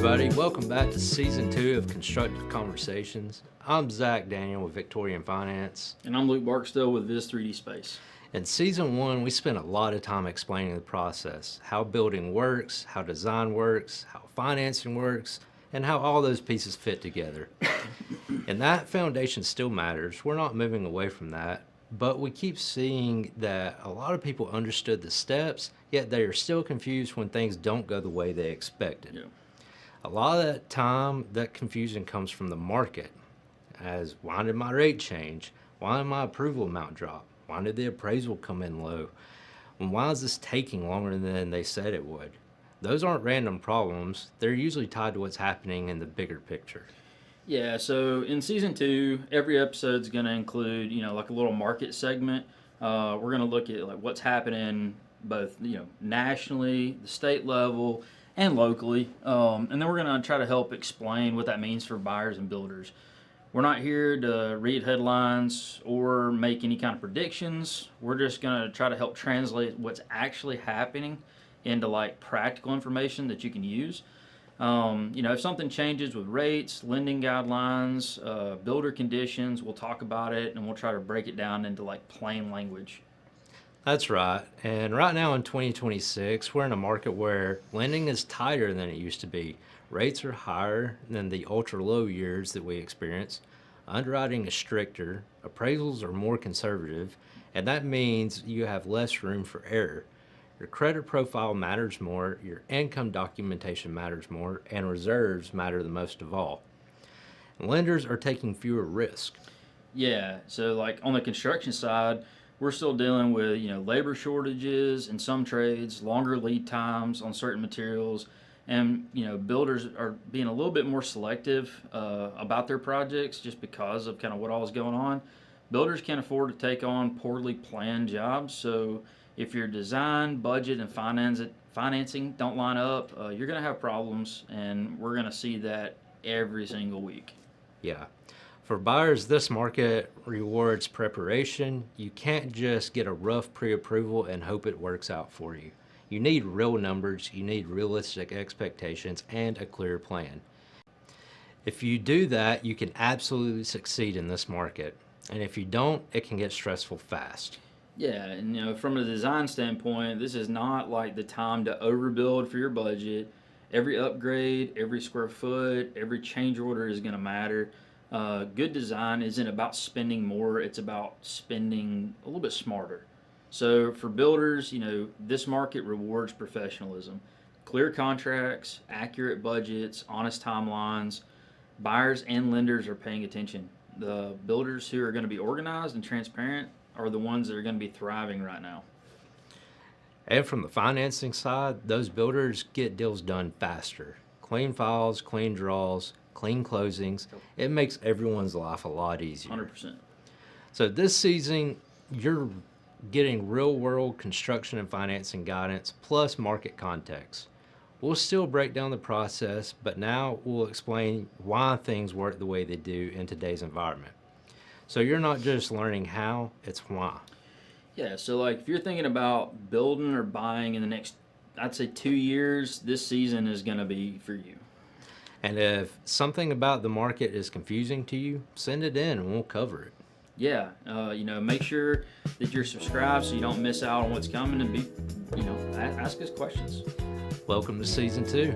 everybody. Welcome back to Season 2 of Constructive Conversations. I'm Zach Daniel with Victorian Finance. And I'm Luke Barksdale with Viz 3D Space. In Season 1, we spent a lot of time explaining the process, how building works, how design works, how financing works, and how all those pieces fit together. And that foundation still matters. We're not moving away from that. But we keep seeing that a lot of people understood the steps, yet they are still confused when things don't go the way they expected. Yeah. A lot of that time, that confusion comes from the market. As why did my rate change? Why did my approval amount drop? Why did the appraisal come in low? And why is this taking longer than they said it would? Those aren't random problems. They're usually tied to what's happening in the bigger picture. Yeah, so in Season 2, every episode's going to include, like a little market segment. We're going to look at like what's happening both, nationally, the state level, and locally. And then we're going to try to help explain what that means for buyers and builders. We're not here to read headlines or make any kind of predictions. We're just going to try to help translate what's actually happening into like practical information that you can use. If something changes with rates, lending guidelines, builder conditions, we'll talk about it and we'll try to break it down into like plain language. That's right. And right now in 2026, we're in a market where lending is tighter than it used to be. Rates are higher than the ultra low years that we experience. Underwriting is stricter, appraisals are more conservative, and that means you have less room for error. Your credit profile matters more, your income documentation matters more, and reserves matter the most of all. Lenders are taking fewer risks. Yeah, so like on the construction side, we're still dealing with, labor shortages in some trades, longer lead times on certain materials, and, builders are being a little bit more selective about their projects just because of kind of what all is going on. Builders can't afford to take on poorly planned jobs, so if your design, budget, and financing don't line up, you're going to have problems, and we're going to see that every single week. Yeah. For buyers, this market rewards preparation. You can't just get a rough pre-approval and hope it works out for you. You need real numbers, you need realistic expectations, and a clear plan. If you do that, you can absolutely succeed in this market. And if you don't, it can get stressful fast. Yeah, and from a design standpoint, this is not like the time to overbuild for your budget. Every upgrade, every square foot, every change order is going to matter. Good design isn't about spending more, it's about spending a little bit smarter. So for builders, this market rewards professionalism. Clear contracts, accurate budgets, honest timelines. Buyers and lenders are paying attention. The builders who are going to be organized and transparent are the ones that are going to be thriving right now. And from the financing side, those builders get deals done faster. Clean files, clean draws, clean closings. It makes everyone's life a lot easier. 100%. So this season, you're getting real-world construction and financing guidance plus market context. We'll still break down the process, but now we'll explain why things work the way they do in today's environment. So you're not just learning how, it's why. Yeah, so like if you're thinking about building or buying in the next, I'd say 2 years, this season is going to be for you. And if something about the market is confusing to you, send it in and we'll cover it. Yeah, make sure that you're subscribed so you don't miss out on what's coming, and ask us questions. Welcome to Season 2.